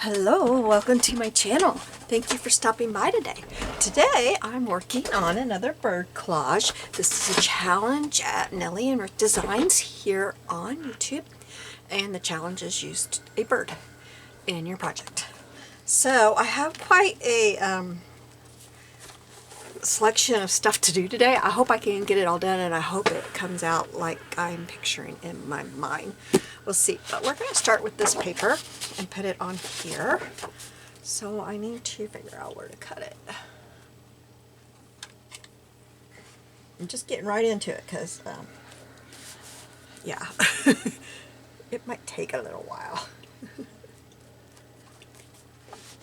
Hello, welcome to my channel. Thank you for stopping by today. Today I'm working on another bird collage. This is a challenge at Nellie and Ruth Designs here on YouTube, and the challenge is used a bird in your project. So I have quite a selection of stuff to do today. I hope I can get it all done, and I hope it comes out like I'm picturing in my mind. We'll see, but we're going to start with this paper and put it on here. So I need to figure out where to cut it. I'm just getting right into it because, yeah, it might take a little while.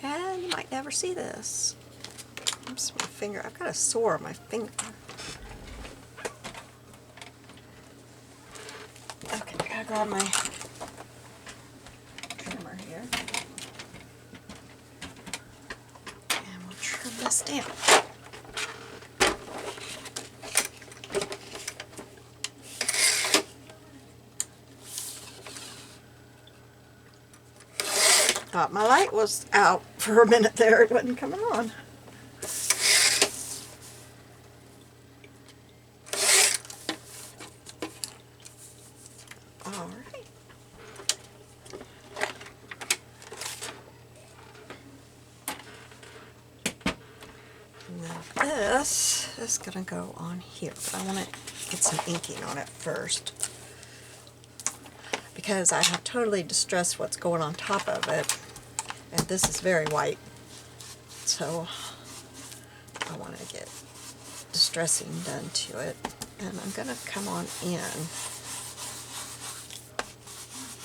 And you might never see this. Oops, my finger. I've got a sore on my finger. Okay, I gotta grab my trimmer here. And we'll trim this down. Thought my light was out for a minute there. It wasn't coming on. Now this is going to go on here, but I want to get some inking on it first because I have totally distressed what's going on top of it, and this is very white, so I want to get distressing done to it, and I'm going to come on in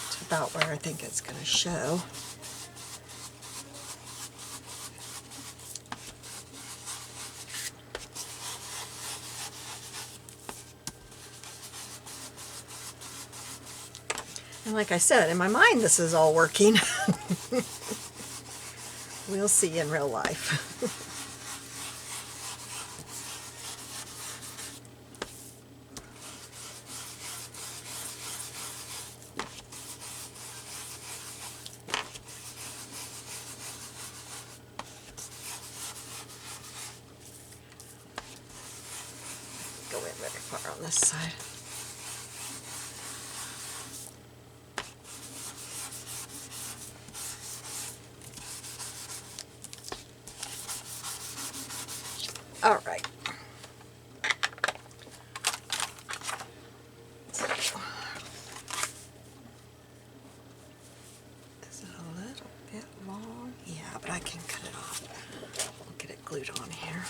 to about where I think it's going to show. And like I said, in my mind this is all working. We'll see in real life. Go in very far on this side. All right. So, is it a little bit long? Yeah, but I can cut it off. I'll get it glued on here.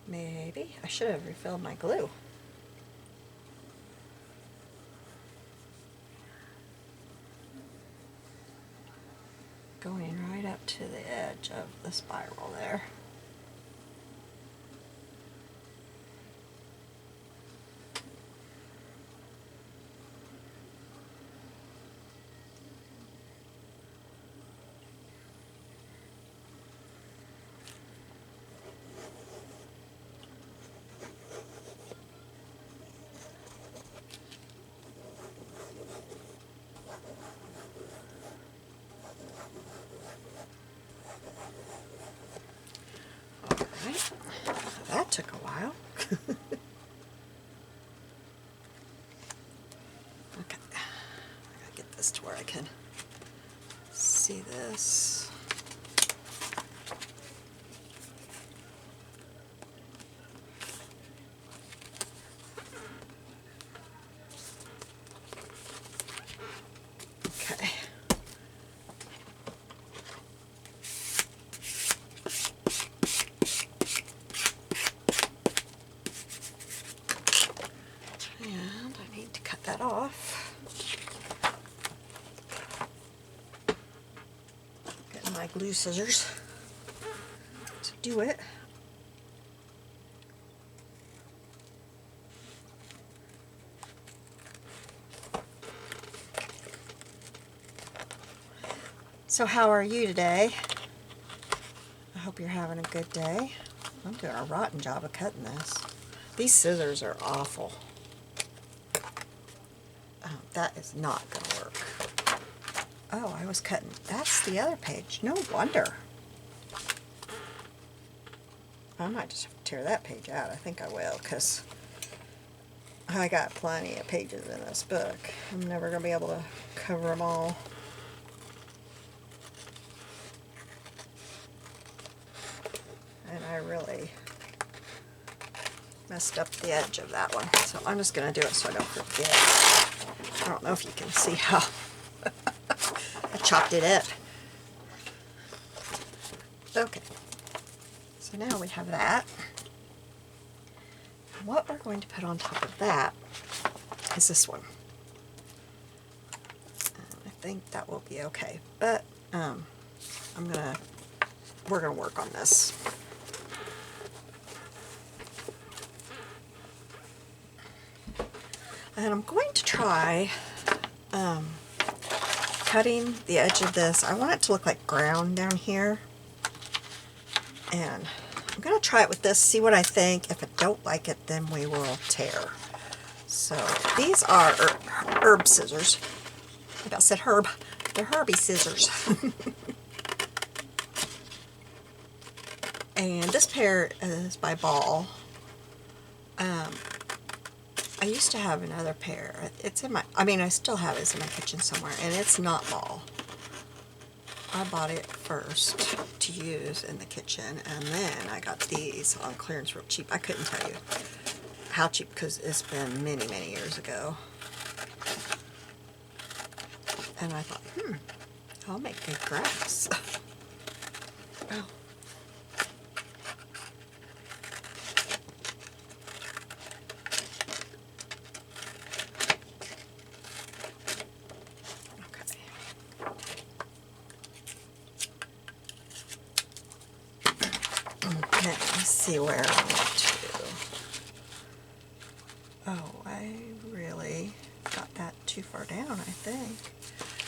Maybe I should have refilled my glue. Going right up to the edge of the spiral there. That took a while. Okay, I gotta get this to where I can see this. Okay. That off. Getting my glue scissors to do it. So how are you today? I hope you're having a good day. I'm doing a rotten job of cutting this. These scissors are awful. Oh, that is not going to work. Oh, I was cutting. That's the other page. No wonder. I might just tear that page out. I think I will, because I got plenty of pages in this book. I'm never going to be able to cover them all. And I really messed up the edge of that one. So I'm just going to do it so I don't forget. I don't know if you can see how I chopped it up. Okay. So now we have that. And what we're going to put on top of that is this one. I think that will be okay. But we're gonna work on this. And I'm going to try cutting the edge of this. I want it to look like ground down here. And I'm going to try it with this, see what I think. If I don't like it, then we will tear. So these are herb scissors. I about said herb. They're Herbie scissors. And this pair is by Ball. I used to have another pair. It's in my, I still have it. It's in my kitchen somewhere, and it's not Ball. I bought it first to use in the kitchen, and then I got these on clearance real cheap. I couldn't tell you how cheap because it's been many, many years ago. And I thought, I'll make good grass. Oh. Let's see where I want to. Oh, I really got that too far down, I think.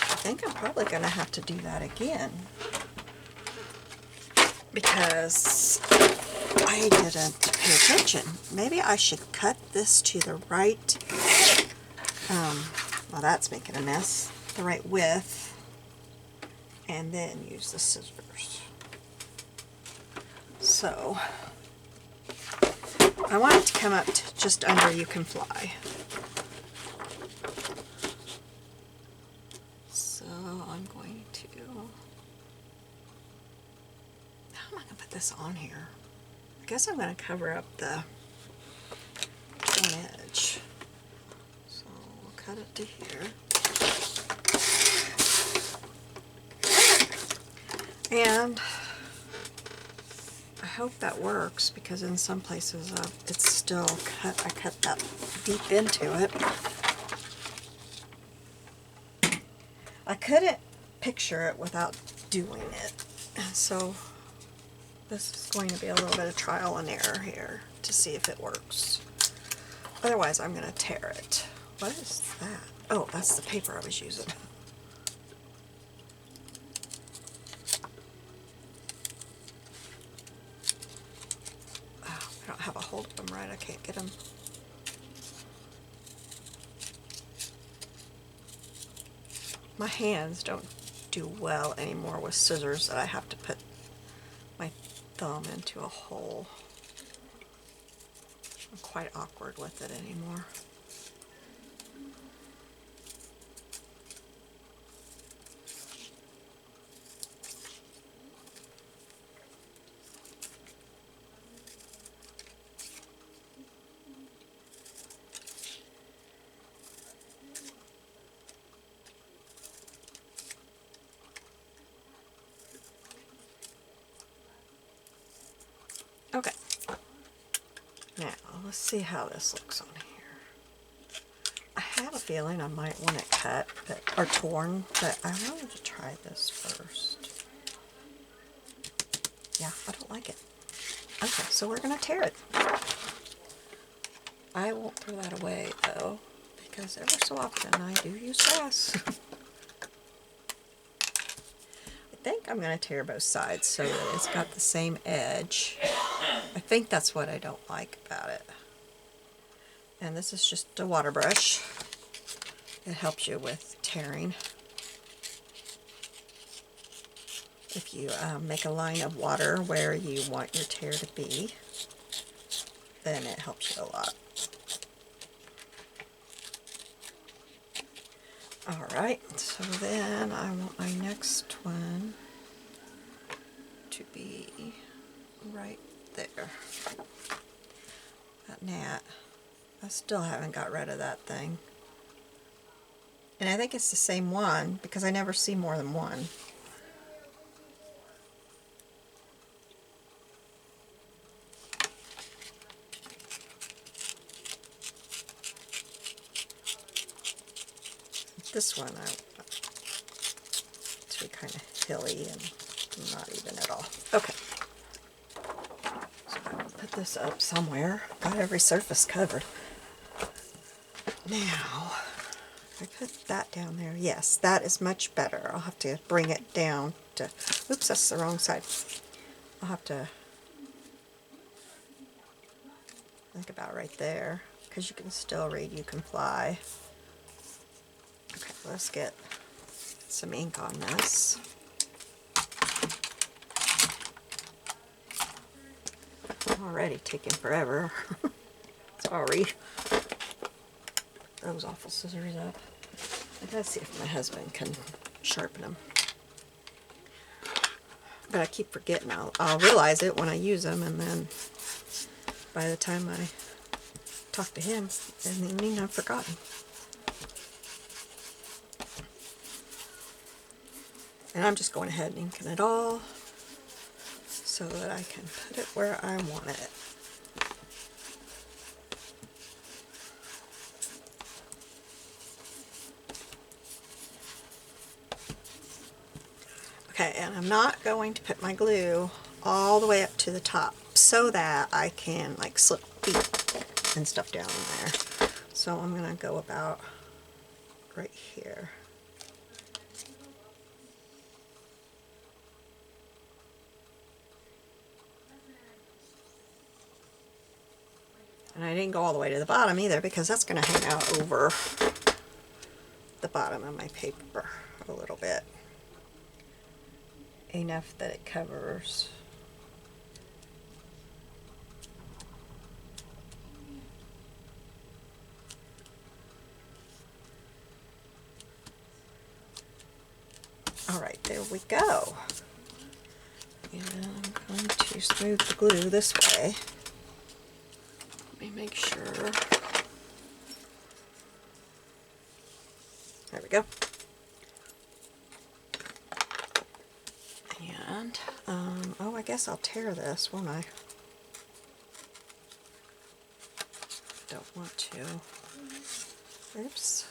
I think I'm probably going to have to do that again. Because I didn't pay attention. Maybe I should cut this to the right, well, that's making a mess, the right width, and then use the scissors. So, I want it to come up to just under You Can Fly. So, I'm going to, how am I going to put this on here? I guess I'm going to cover up the one edge. So, we'll cut it to here. And I hope that works, because in some places it's still cut. I cut that deep into it. I couldn't picture it without doing it. So this is going to be a little bit of trial and error here to see if it works. Otherwise I'm going to tear it. What is that? Oh, that's the paper I was using. I don't have a hold of them right. I can't get them. My hands don't do well anymore with scissors that I have to put my thumb into a hole. I'm quite awkward with it anymore. Okay, now let's see how this looks on here. I have a feeling I might want it cut or torn, but I wanted to try this first. Yeah, I don't like it. Okay, so we're going to tear it. I won't throw that away though, because ever so often I do use glass. I think I'm going to tear both sides so that it's got the same edge. I think that's what I don't like about it. And this is just a water brush. It helps you with tearing. If you make a line of water where you want your tear to be, then it helps you a lot. Alright, so then I want my next one to be right there. That gnat. I still haven't got rid of that thing. And I think it's the same one because I never see more than one. This one, it's kind of hilly and not even at all. Okay. So I'm going to put this up somewhere. Got every surface covered. Now, if I put that down there, yes, that is much better. I'll have to bring it down to, oops, that's the wrong side. I'll have to think about right there, because you can still read, you can fly. Okay, let's get some ink on this. Already taking forever. Sorry. Those awful scissors up. I gotta see if my husband can sharpen them. But I keep forgetting. I'll realize it when I use them, and then by the time I talk to him in the evening, I've forgotten. And I'm just going ahead and inking it all so that I can put it where I want it. Okay, and I'm not going to put my glue all the way up to the top so that I can like slip feet and stuff down in there. So I'm going to go about right here. And I didn't go all the way to the bottom either because that's going to hang out over the bottom of my paper a little bit. Enough that it covers. Alright, there we go. And I'm going to smooth the glue this way. Let me make sure. There we go. And, oh, I guess I'll tear this, won't I? Don't want to. Oops.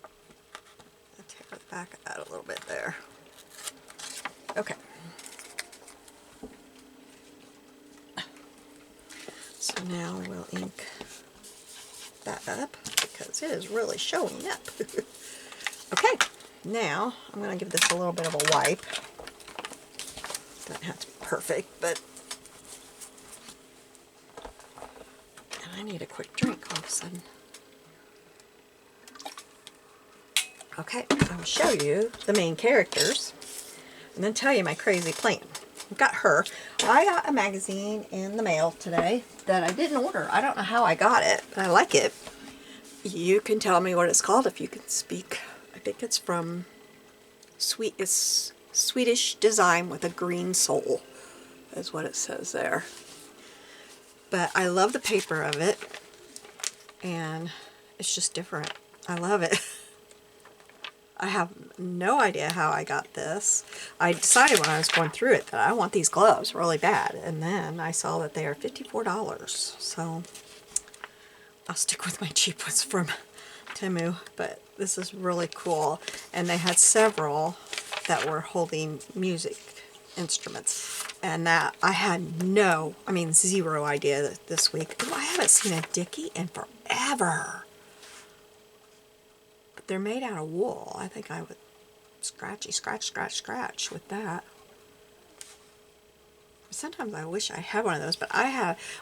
I'll tear the back of that a little bit there. Okay. So now we'll ink that up because it is really showing up. Okay, now I'm going to give this a little bit of a wipe. Doesn't have to be perfect, but and I need a quick drink all of a sudden. Okay, I'll show you the main characters and then tell you my crazy plan. I've got her. I got a magazine in the mail today that I didn't order. I don't know how I got it, but I like it. You can tell me what it's called if you can speak. I think it's from Swedish design with a green soul, is what it says there. But I love the paper of it, and it's just different. I love it. I have no idea how I got this. I decided when I was going through it that I want these gloves really bad, and then I saw that they are $54, so I'll stick with my cheap ones from Temu, but this is really cool. And they had several that were holding music instruments, and that I had zero idea that this week. Ooh, I haven't seen a Dickie in forever. But they're made out of wool. I think I would scratch with that. Sometimes I wish I had one of those, but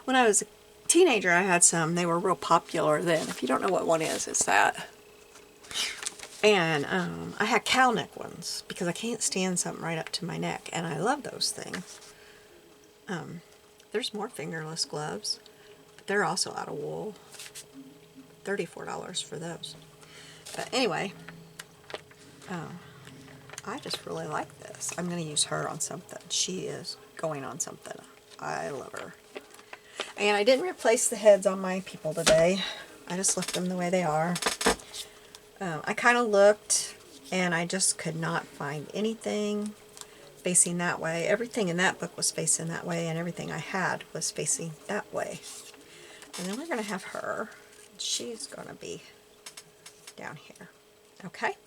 when I was a teenager, I had some. They were real popular then. If you don't know what one is, it's that. And I had cow neck ones because I can't stand something right up to my neck, and I love those things. There's more fingerless gloves, but they're also out of wool. $34 for those. But anyway, I just really like this. I'm going to use her on something. She is going on something. I love her. And I didn't replace the heads on my people today. I just left them the way they are. I kind of looked, and I just could not find anything facing that way. Everything in that book was facing that way, and everything I had was facing that way. And then we're going to have her. She's going to be down here. Okay?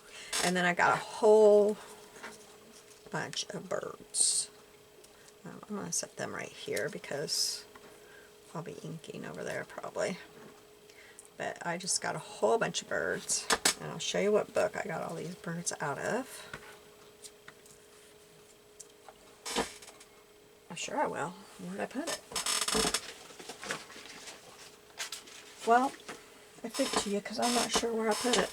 And then I got a whole bunch of birds. I'm going to set them right here because I'll be inking over there probably. But I just got a whole bunch of birds. And I'll show you what book I got all these birds out of. I'm sure I will. Where did I put it? Well, I think to you because I'm not sure where I put it.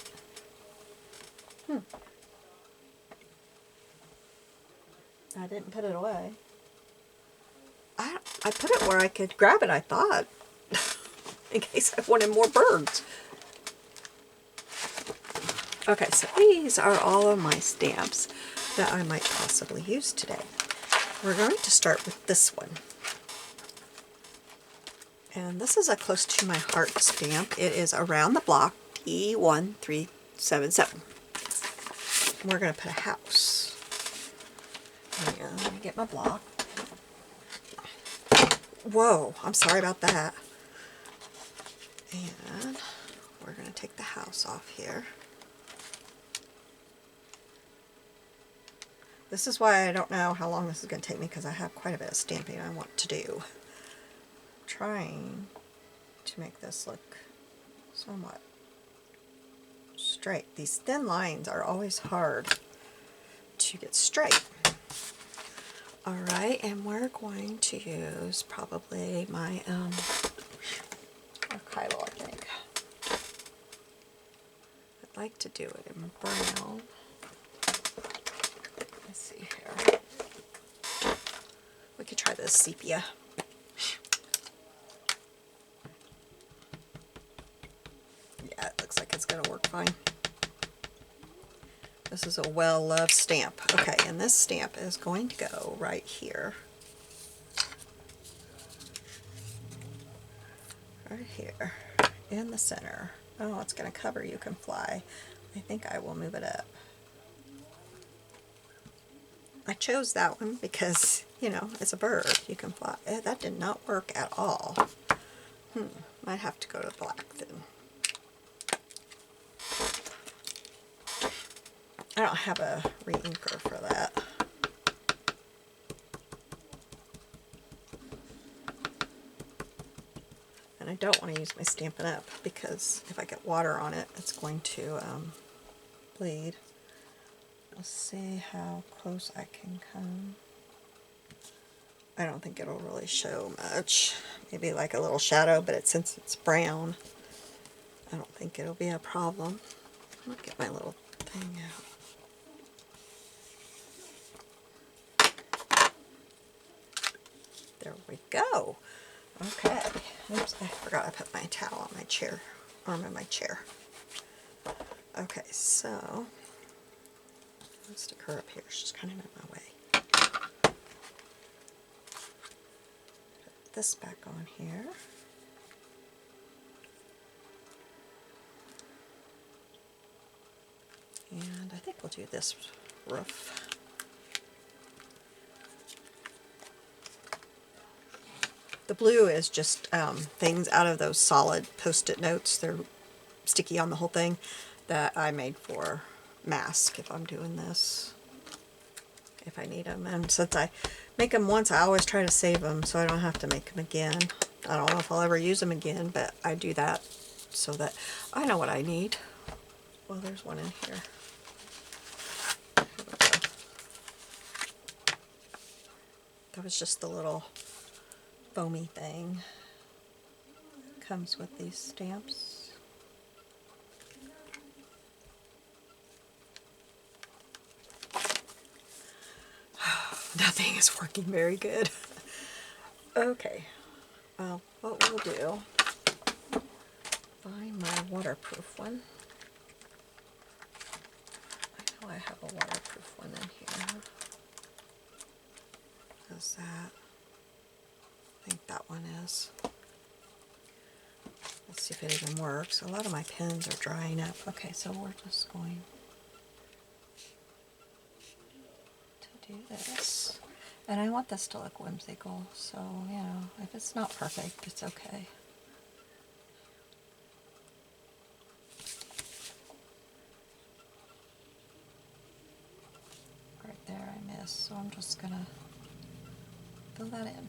I didn't put it away. I put it where I could grab it, I thought. In case I wanted more birds. Okay, so these are all of my stamps that I might possibly use today. We're going to start with this one. And this is a close to my heart stamp. It is Around the Block D1377. We're going to put a house. Let me get my block. Whoa, I'm sorry about that. And we're going to take the house off here. This is why I don't know how long this is going to take me because I have quite a bit of stamping I want to do. I'm trying to make this look somewhat straight. These thin lines are always hard to get straight. Alright, and we're going to use probably my Kylo, I think. I'd like to do it in brown. Let's see here. We could try this sepia. Yeah, it looks like it's going to work fine. This is a well-loved stamp. Okay, and this stamp is going to go right here. Right here in the center. Oh, it's going to cover You Can Fly. I think I will move it up. I chose that one because, you know, it's a bird. You can fly. That did not work at all. Might have to go to black then. I don't have a re-inker for that. And I don't want to use my Stampin' Up! Because if I get water on it, it's going to bleed. Let's see how close I can come. I don't think it'll really show much. Maybe like a little shadow, but since it's brown, I don't think it'll be a problem. I'll get my little thing out. There we go. Okay. Oops, I forgot I put my towel on my chair, arm of my chair. Okay, so let's stick her up here. She's kind of in my way. Put this back on here. And I think we'll do this roof. The blue is just things out of those solid Post-it notes. They're sticky on the whole thing that I made for mask if I'm doing this, if I need them. And since I make them once, I always try to save them so I don't have to make them again. I don't know if I'll ever use them again, but I do that so that I know what I need. Well, there's one in here. That was just the little foamy thing that comes with these stamps. Nothing is working very good. Okay, well, what we'll do, find my waterproof one. I know I have a waterproof one in here. Is that? I think that one is. Let's see if it even works. A lot of my pens are drying up. Okay, so we're just going to do this. And I want this to look whimsical, so, you know, if it's not perfect, it's okay. Right there I missed, so I'm just gonna fill that in.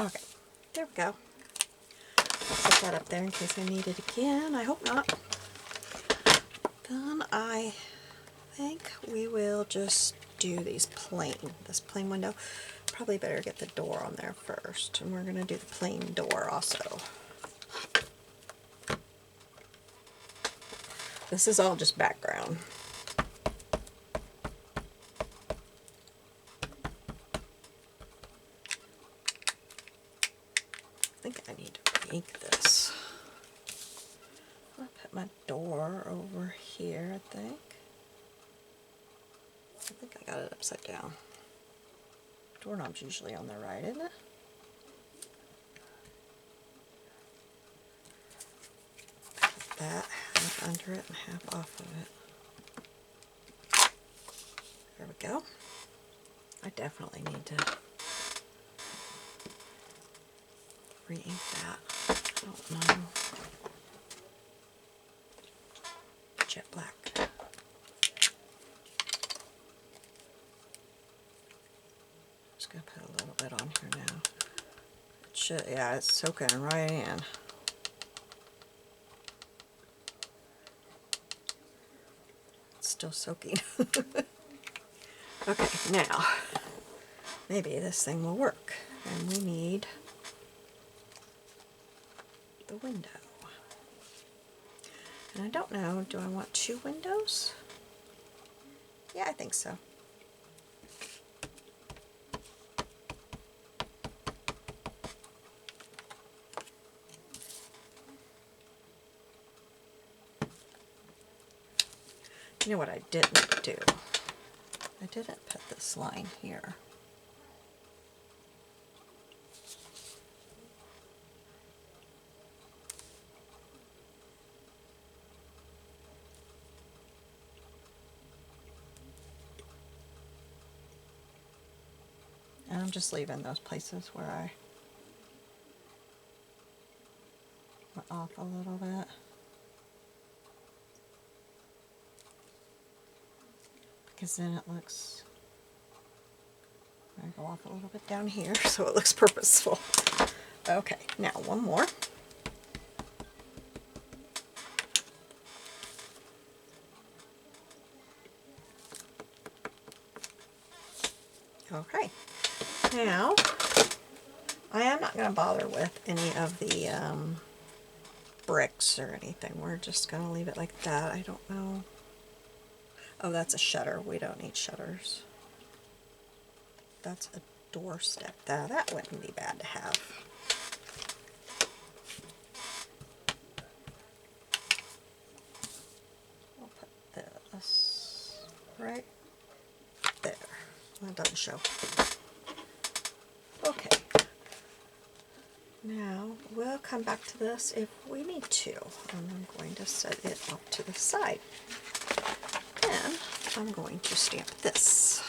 Okay, there we go. Set that up there in case I need it again. I hope not. Then I think we will just do this plain window. Probably better get the door on there first. And we're going to do the plain door also. This is all just background. I think I need to ink this. I'll put my door over here, I think. I think I got it upside down. Doorknob's usually on the right, isn't it? Put that half under it and half off of it. There we go. I definitely need to re-ink that. I don't know. Jet black. Just gonna put a little bit on here now. It should, yeah, it's soaking right in. It's still soaking. Okay, now maybe this thing will work. And we need the window. And I don't know, do I want 2 windows? Yeah, I think so. You know what I didn't do? I didn't put this line here. And I'm just leaving those places where I went off a little bit. Because then it looks, I go off a little bit down here so it looks purposeful. Okay, now one more. Okay, now I am not going to bother with any of the bricks or anything. We're just going to leave it like that. I don't know. Oh, that's a shutter. We don't need shutters. That's a doorstep. That wouldn't be bad to have. We'll put this right there. That doesn't show. Okay. Now, we'll come back to this if we need to. And I'm going to set it off to the side. Then I'm going to stamp this.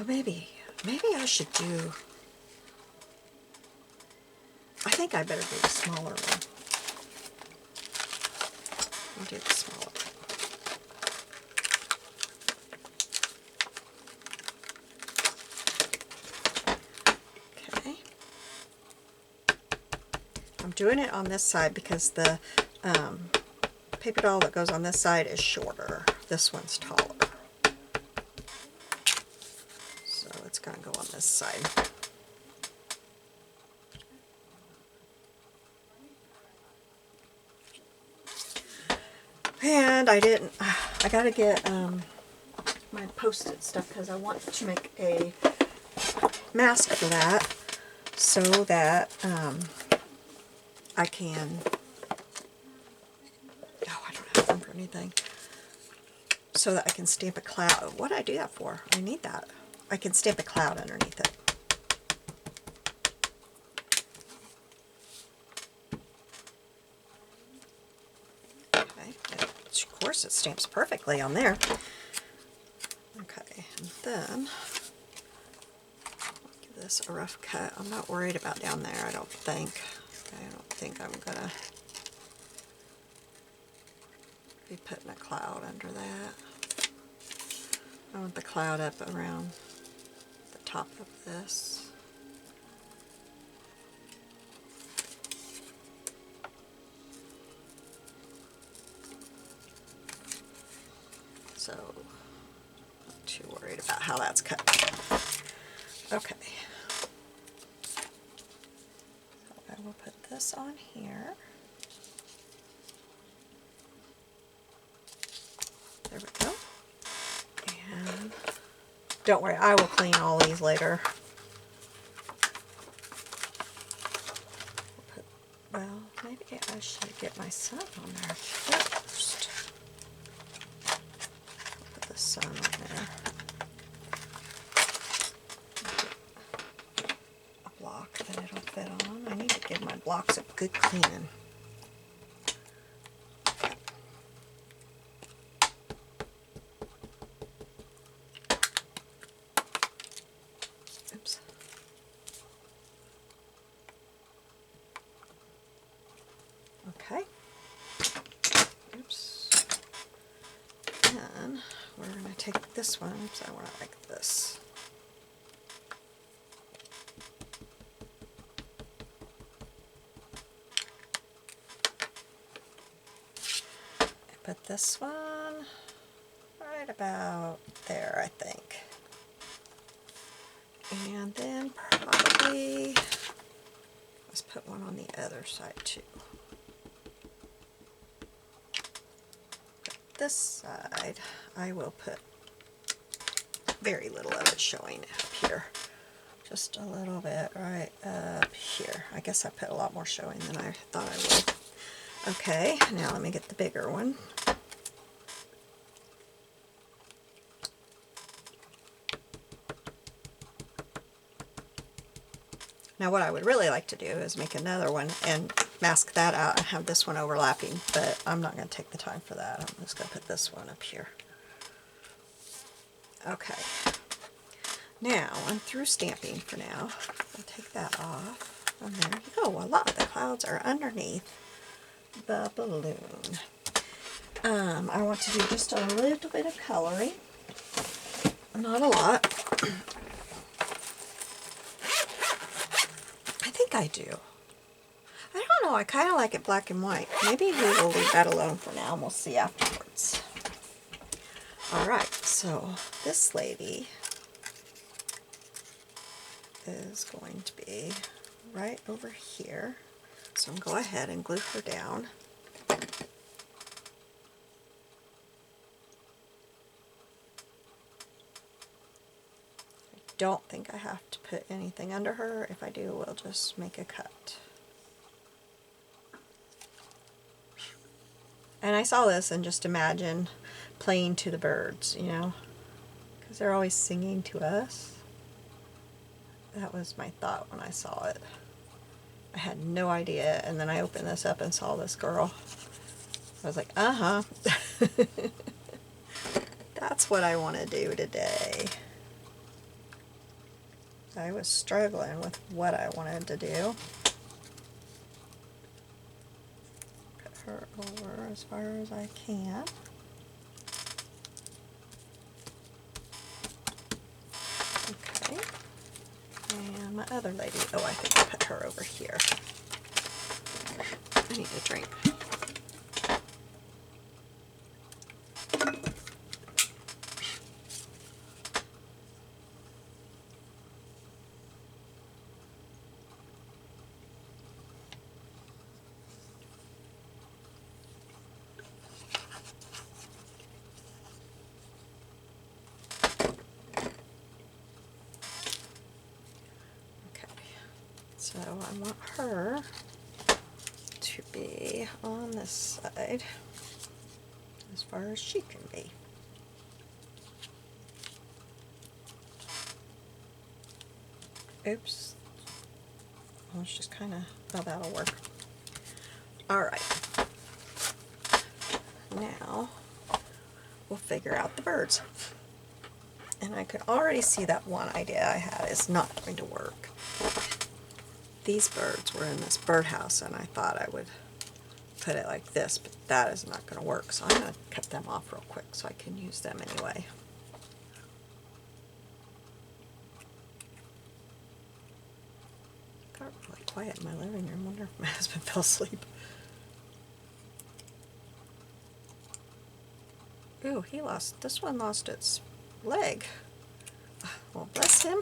maybe I should do, I think I better do the smaller one. I'll do the smaller one. Okay. I'm doing it on this side because the paper doll that goes on this side is shorter. This one's taller. So it's going to go on this side. And I got to get my Post-it stuff because I want to make a mask for that so that I can, oh, I don't have room for anything, so that I can stamp a cloud. What did I do that for? I need that. I can stamp a cloud underneath it. Of course, it stamps perfectly on there. Okay, and then I'll give this a rough cut. I'm not worried about down there, I don't think. I don't think I'm gonna be putting a cloud under that. I want the cloud up around the top of this. So, not too worried about how that's cut. Okay. So I will put this on here. There we go. And don't worry, I will clean all these later. Well, maybe I should get my sun on there first. Put the sun on there. A block that it'll fit on. I need to give my blocks a good cleaning. Oops. Okay. Oops. Then we're going to take this one. Oops, I want it like this. I put this one right about there, I think. And then probably let's put one on the other side too. This side, I will put very little of it showing up here. Just a little bit right up here. I guess I put a lot more showing than I thought I would. Okay, now let me get the bigger one. Now what I would really like to do is make another one and mask that out and have this one overlapping, but I'm not going to take the time for that. I'm just going to put this one up here. Okay. Now, I'm through stamping for now. I'll take that off. And there you go. Voila! The clouds are underneath the balloon. I want to do just a little bit of coloring. Not a lot. I think I do. I don't know, I kind of like it black and white. Maybe we will leave that alone for now and we'll see afterwards. Alright, so this lady is going to be right over here. So I'm going to go ahead and glue her down. I don't think I have to put anything under her. If I do, we'll just make a cut. And I saw this and just imagine playing to the birds, you know, because they're always singing to us. That was my thought when I saw it. I had no idea, and then I opened this up and saw this girl. I was like, uh-huh. That's what I want to do today. I was struggling with what I wanted to do. Put her over as far as I can. Okay. And my other lady, oh, I think I put her over here. I need a drink. So I want her to be on this side as far as she can be. Oops. Well, it's just kind of, oh, that'll work. Alright. Now, we'll figure out the birds. And I could already see that one idea I had is not going to work. These birds were in this birdhouse, and I thought I would put it like this, but that is not going to work, so I'm going to cut them off real quick so I can use them anyway. It got really quiet in my living room. I wonder if my husband fell asleep. Ooh, this one lost its leg. Well, bless him.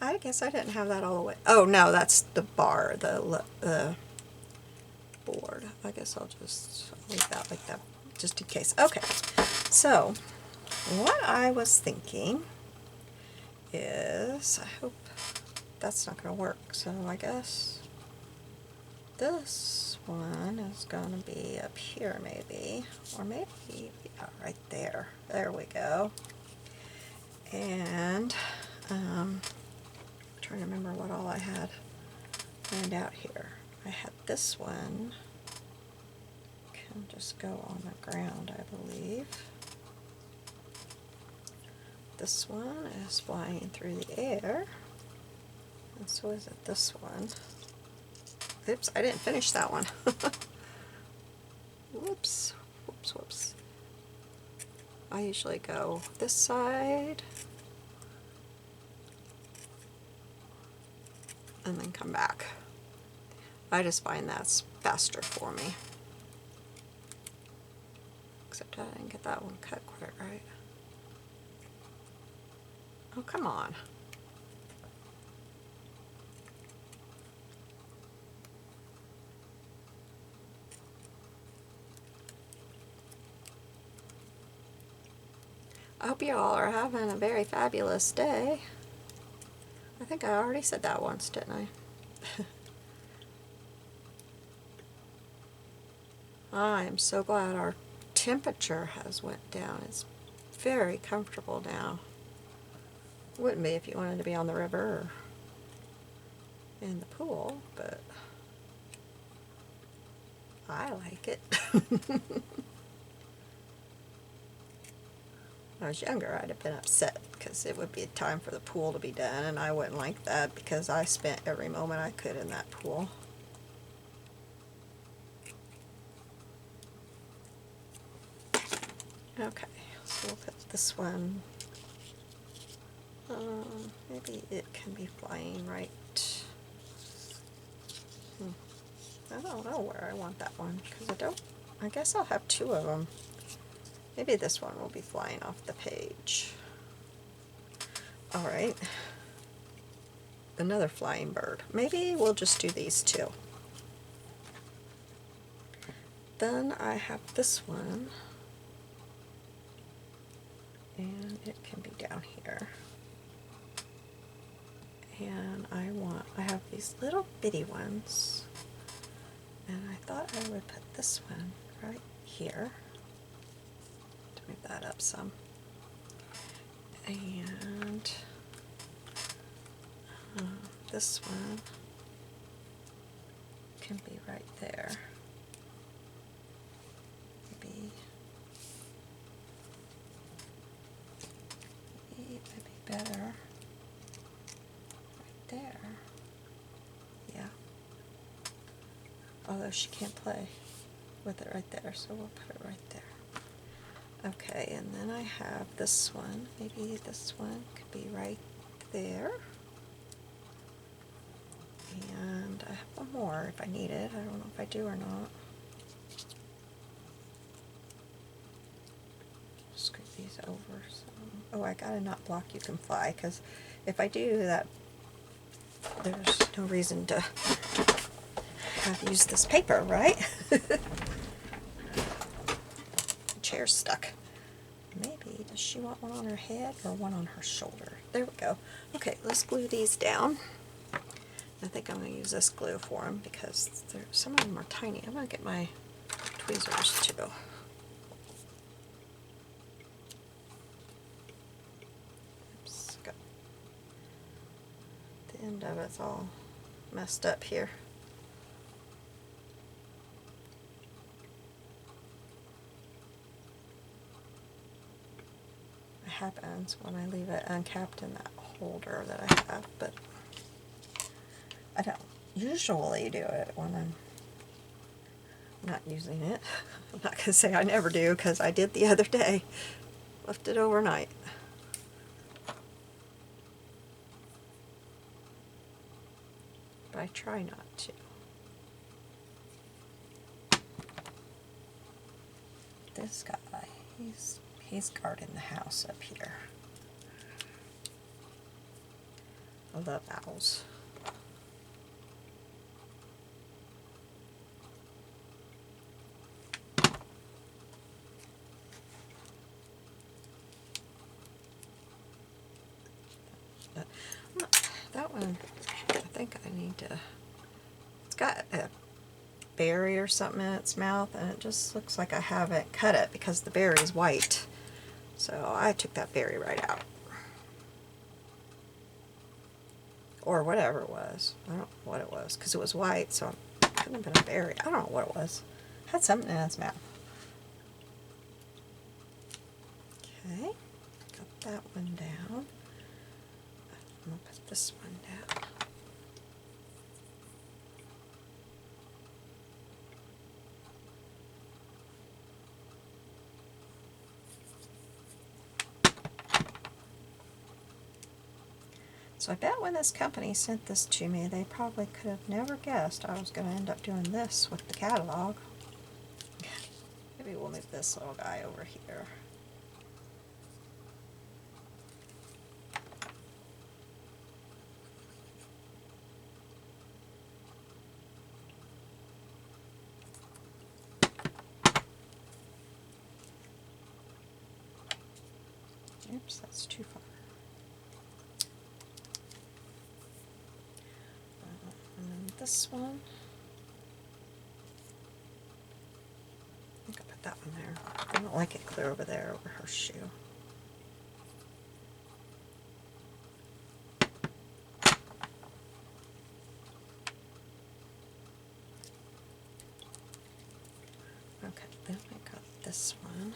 I guess I didn't have that all the way. Oh, no, that's the bar, the board. I guess I'll just leave that like that, just in case. Okay, so what I was thinking is, I hope that's not going to work, so I guess this one is going to be up here maybe, or maybe, yeah, right there. There we go. And, trying to remember what all I had planned out here. I had this one can just go on the ground, I believe. This one is flying through the air, and so is it this one. Oops, I didn't finish that one. Whoops, whoops, whoops. I usually go this side and then come back. I just find that's faster for me. Except I didn't get that one cut quite right. Oh, come on. I hope you all are having a very fabulous day. I think I already said that once, didn't I? I am so glad our temperature has went down. It's very comfortable now. Wouldn't be if you wanted to be on the river or in the pool, but I like it. When I was younger, I'd have been upset because it would be time for the pool to be done, and I wouldn't like that because I spent every moment I could in that pool. Okay, so we'll put this one, maybe it can be flying right, I don't know where I want that one, because I guess I'll have two of them. Maybe this one will be flying off the page. Alright, another flying bird. Maybe we'll just do these two. Then I have this one, and it can be down here. And I have these little bitty ones, and I thought I would put this one right here. Move that up some, and this one can be right there. Maybe that'd be better. although she can't play with it right there, so we'll put it right there. Okay, and then I have this one. Maybe this one could be right there. And I have one more if I need it. I don't know if I do or not. Scoot these over some. Oh, I gotta not block You Can Fly, because if I do that, there's no reason to have used this paper, right? The chair's stuck. Maybe, does she want one on her head or one on her shoulder? There we go. Okay, let's glue these down. I think I'm going to use this glue for them because some of them are tiny. I'm going to get my tweezers too. Oops, got the end of it's all messed up here. It happens when I leave it uncapped in that holder that I have, but I don't usually do it when I'm not using it. I'm not going to say I never do, because I did the other day. Left it overnight. But I try not to. This guy, he's guarding the house up here. I love owls. That one, I think I need to, it's got a berry or something in its mouth, and it just looks like I haven't cut it because the berry is white. So I took that berry right out. Or whatever it was. I don't know what it was, because it was white, so it couldn't have been a berry. I don't know what it was. It had something in its mouth. Okay, got that one down. I'm going to put this one down. So I bet when this company sent this to me, they probably could have never guessed I was going to end up doing this with the catalog. Maybe we'll move this little guy over here. Oops, that's too far. And then this one. I think I'll put that one there. I don't like it clear over there over her shoe. Okay, then I got this one.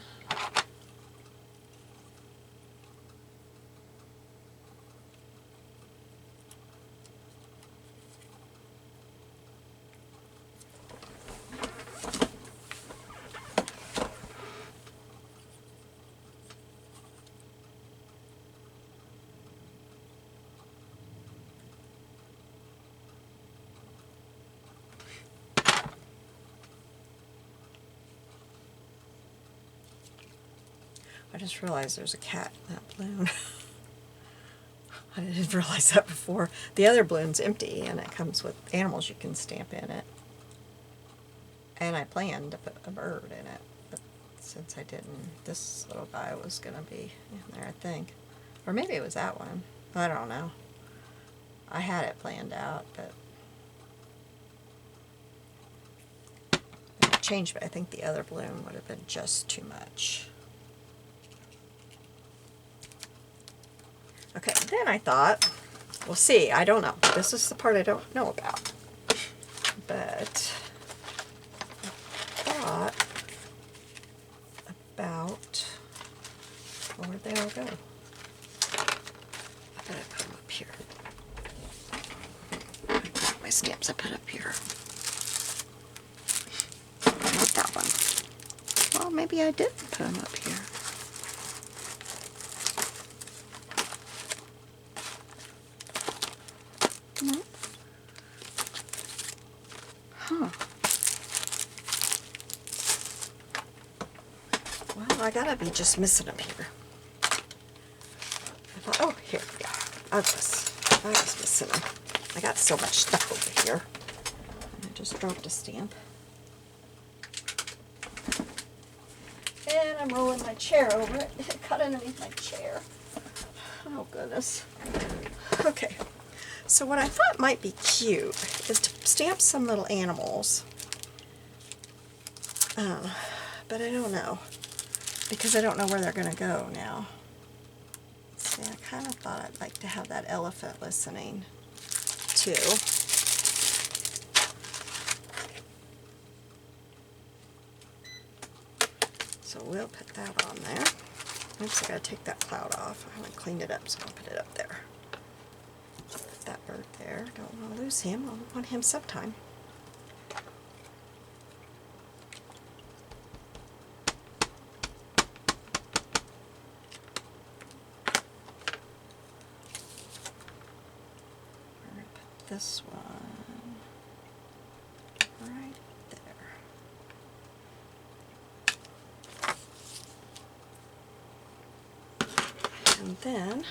I just realized there's a cat in that balloon. I didn't realize that before. The other balloon's empty, and it comes with animals you can stamp in it. And I planned to put a bird in it, but since I didn't, this little guy was going to be in there, I think. Or maybe it was that one. I don't know. I had it planned out, but I changed it. I think the other balloon would have been just too much. Okay, then I thought, we'll see, I don't know. This is the part I don't know about. But I thought about, where'd they all go? I bet I put them up here. My stamps I put up here. Oh, maybe I did put them up here. No. Huh. Well, I gotta be just missing them here. I thought, oh, here we are. I was missing them. I got so much stuff over here. I just dropped a stamp. And I'm rolling my chair over it. It cut underneath my chair. Oh, goodness. Okay. So what I thought might be cute is to stamp some little animals. But I don't know. Because I don't know where they're going to go now. See, I kind of thought I'd like to have that elephant listening, too. So we'll put that on there. Oops, I gotta take that cloud off. I haven't cleaned it up, so I'll put it up there. Put that bird there. Don't want to lose him. I want him sometime. We're gonna put this one right there. And then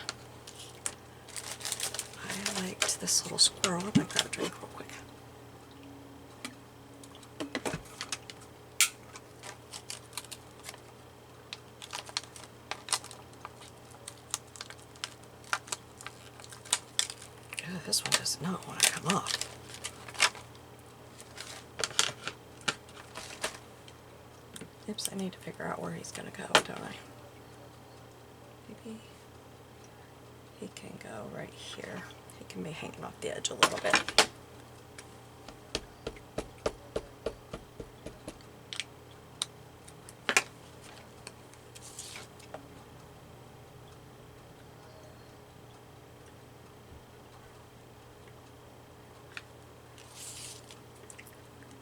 I liked this little squirrel. I'm going to grab a drink real quick. Ugh, this one does not want to come off. Oops, I need to figure out where he's going to go, don't I? Maybe he can go right here. He can be hanging off the edge a little bit.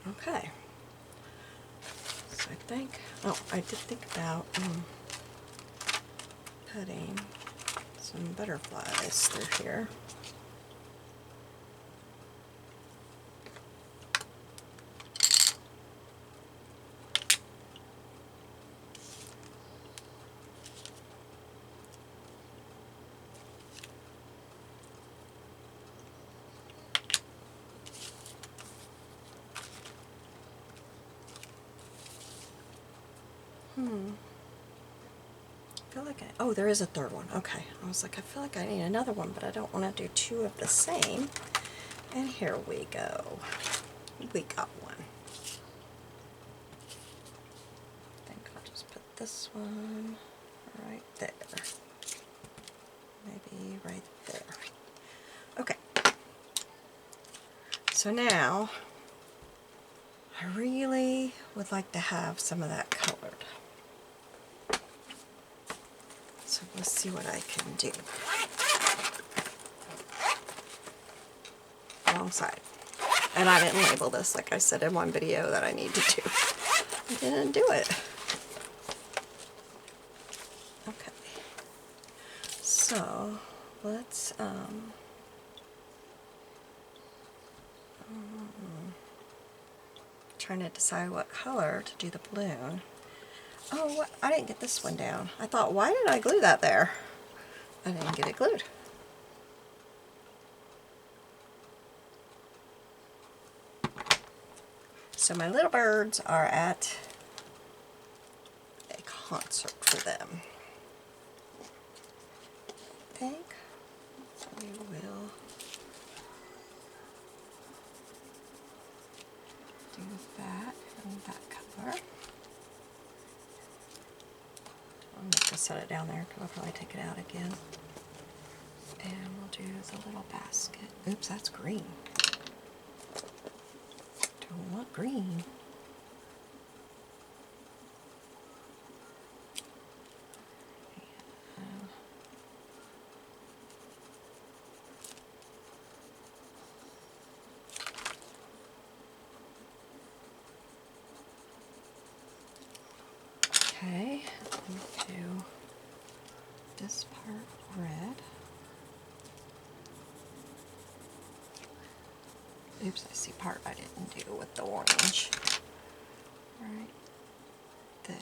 Okay. So I think, oh, I did think about putting some butterflies through here. I feel like oh, there is a third one. Okay. I was like, I feel like I need another one, but I don't want to do two of the same. And here we go. We got one. I think I'll just put this one right there. Maybe right there. Okay. So now, I really would like to have some of that colored. So let's see what I can do. Wrong side. And I didn't label this, like I said in one video that I need to do. I didn't do it. Okay. So let's trying to decide what color to do the balloon. Oh, what? I didn't get this one down. I thought, why did I glue that there? I didn't get it glued. So my little birds are at a concert for them. I think we will do that and that color. I'm not going to set it down there because I'll probably take it out again. And we'll do the little basket. Oops, that's green. Don't want green. Oops, I see part I didn't do with the orange. Right there.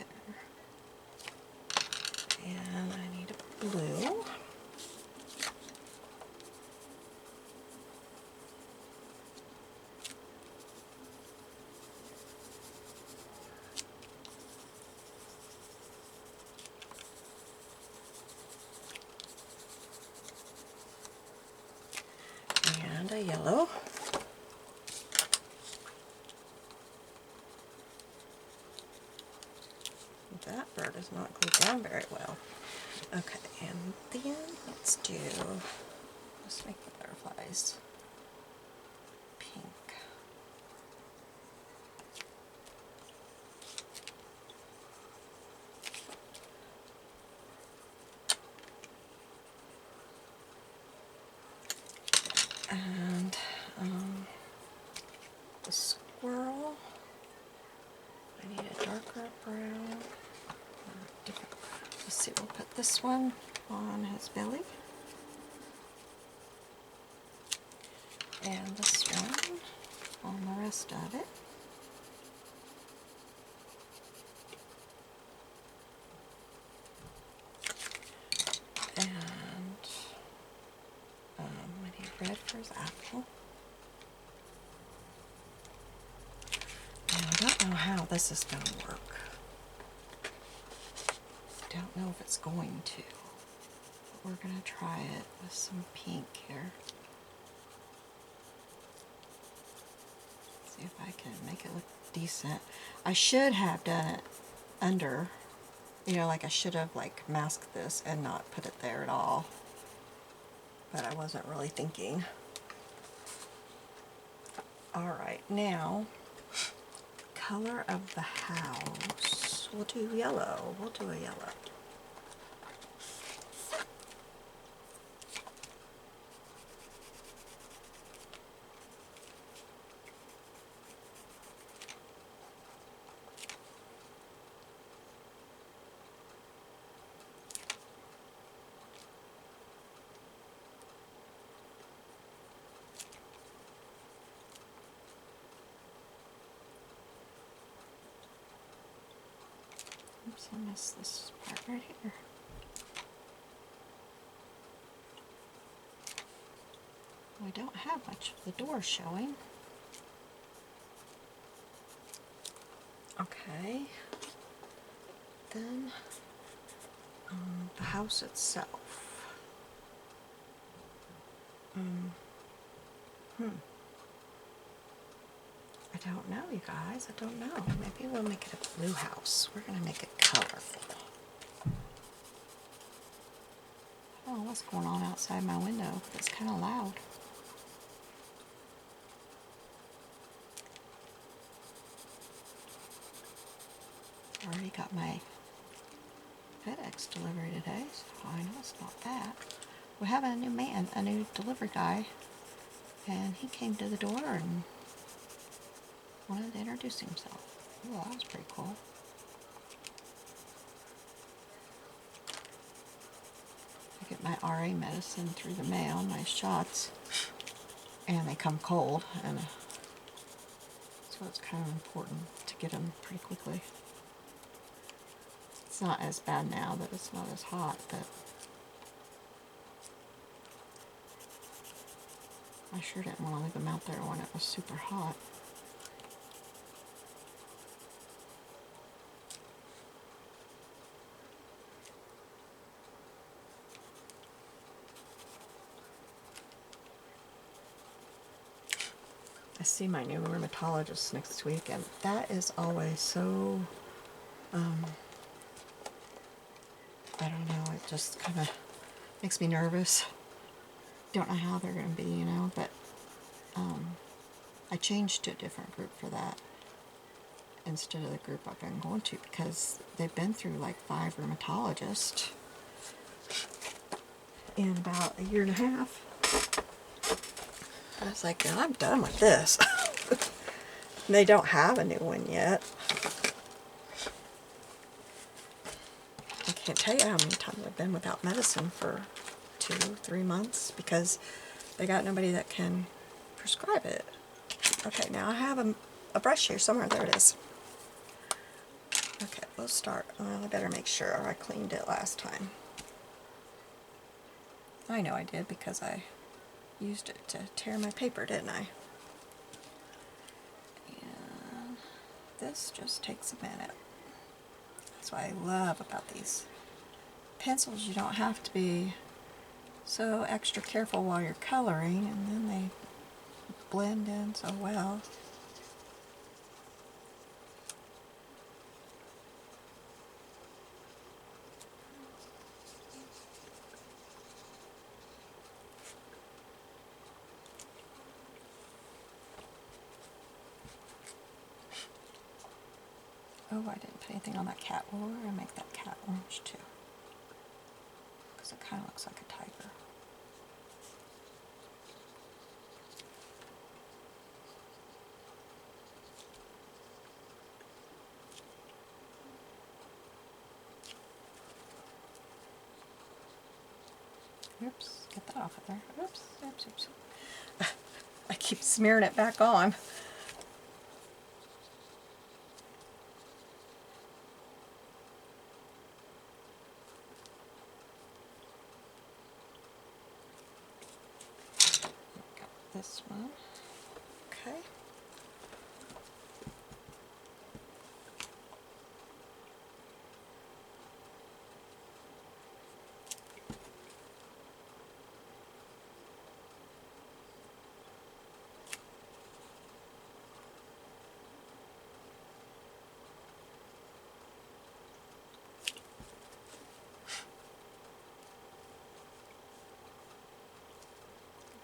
And I need a blue. And a yellow. That bird is not glued down very well. Okay, and then let's make the butterflies pink. And the squirrel, I need a darker brown. Let's see, we'll put this one on his belly. And this one on the rest of it. And I need red for his apple. Now, I don't know how this is going to work. Don't know if it's going to. But we're going to try it with some pink here. See if I can make it look decent. I should have done it under, you know, like I should have like masked this and not put it there at all. But I wasn't really thinking. Alright, now, color of the house. We'll do yellow. We'll do a yellow. Oops, I missed this part right here. I don't have much of the door showing. Okay. Then the house itself. I don't know, you guys. I don't know. Maybe we'll make it a blue house. We're going to make it colorful. I don't know what's going on outside my window. It's kind of loud. Already got my FedEx delivery today, so I know it's not that. We have a new man, a new delivery guy, and he came to the door and wanted to introduce himself. Oh, that was pretty cool. I get my RA medicine through the mail, my shots, and they come cold, and so it's kind of important to get them pretty quickly. It's not as bad now that it's not as hot, but I sure didn't want to leave them out there when it was super hot. I see my new rheumatologist next week, and that is always so, I don't know, it just kind of makes me nervous. Don't know how they're going to be, you know, but I changed to a different group for that instead of the group I've been going to, because they've been through like 5 rheumatologists in about a year and a half. I was like, I'm done with this. They don't have a new one yet. I can't tell you how many times I've been without medicine for 2-3 months because they got nobody that can prescribe it. Okay, now I have a brush here somewhere. There it is. Okay, we'll start. I better make sure I cleaned it last time. I know I did because I used it to tear my paper, didn't I? And this just takes a minute. That's what I love about these pencils. You don't have to be so extra careful while you're coloring, and then they blend in so well. Oh, I didn't put anything on that cat. Well, we're going to make that cat orange too, because it kind of looks like a tiger. Oops, get that off of there. Oops, oops, oops. I keep smearing it back on. Got this one. Okay.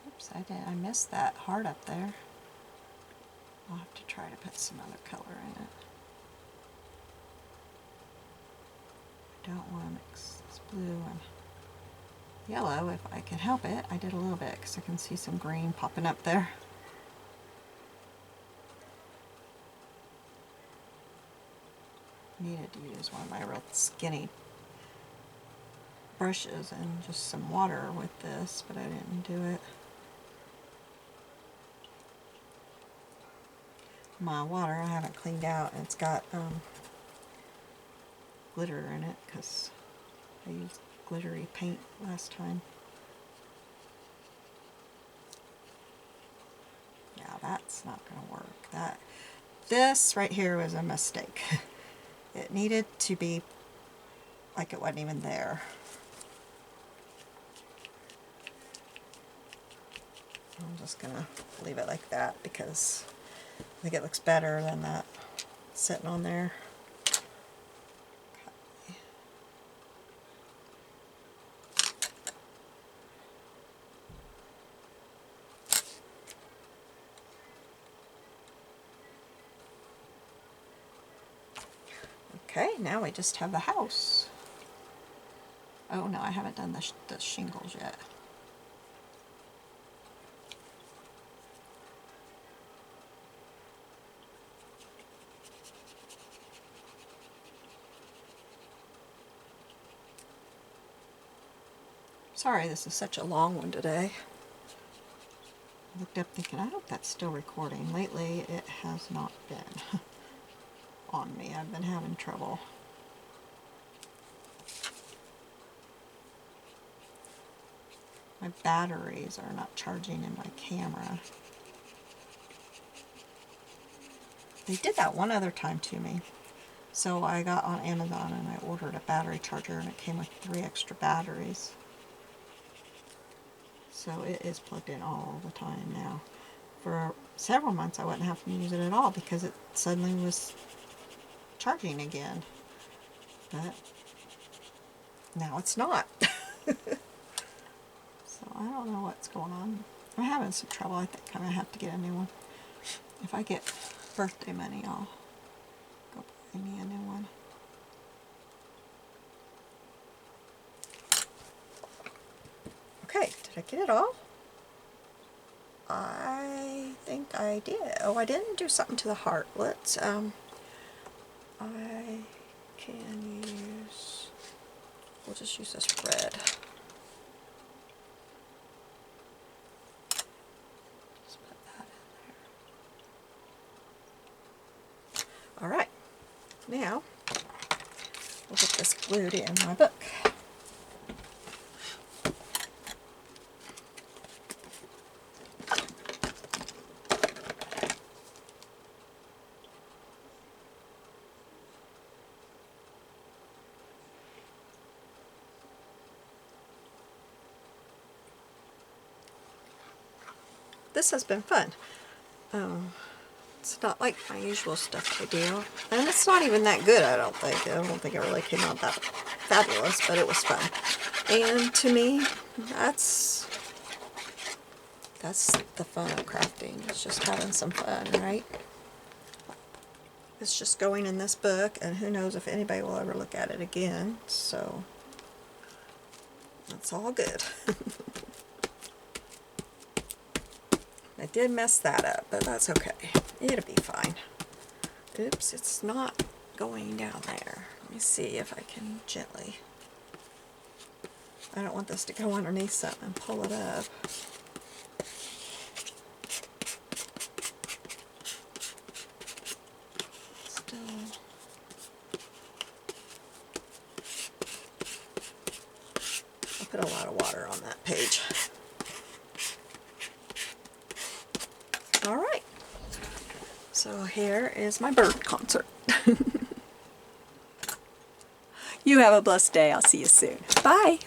Oops, I missed that heart up there. I'll have to try to put some other color in it. I don't want to mix this blue and yellow if I can help it. I did a little bit because I can see some green popping up there. Needed to use one of my real skinny brushes and just some water with this, but I didn't do it. My water I haven't cleaned out, and it's got glitter in it because I used glittery paint last time. Yeah, that's not going to work. This right here was a mistake. It needed to be like it wasn't even there. I'm just going to leave it like that because I think it looks better than that sitting on there. Okay, now we just have the house. Oh no, I haven't done the shingles yet. Sorry, this is such a long one today. I looked up thinking, I hope that's still recording. Lately, it has not been on me. I've been having trouble. My batteries are not charging in my camera. They did that one other time to me. So I got on Amazon and I ordered a battery charger, and it came with 3 extra batteries. So it is plugged in all the time now. For several months I wasn't having to use it at all because it suddenly was charging again. But now it's not. So I don't know what's going on. I'm having some trouble. I think I'm going to have to get a new one. If I get birthday money, I'll go buy me a new one. Okay, did I get it all? I think I did. Oh, I didn't do something to the heart. Let's, I can use, we'll just use this red. Just put that in there. All right, now we'll get this glued in my book. This has been fun. It's not like my usual stuff I do. And it's not even that good, I don't think. I don't think it really came out that fabulous, but it was fun. And to me, that's the fun of crafting. It's just having some fun, right? It's just going in this book, and who knows if anybody will ever look at it again. So, that's all good. I did mess that up, but that's okay. It'll be fine. Oops, it's not going down there. Let me see if I can gently. I don't want this to go underneath something and pull it up. Still. I put a lot of water on that page. All right, so here is my bird concert. You have a blessed day. I'll see you soon. Bye.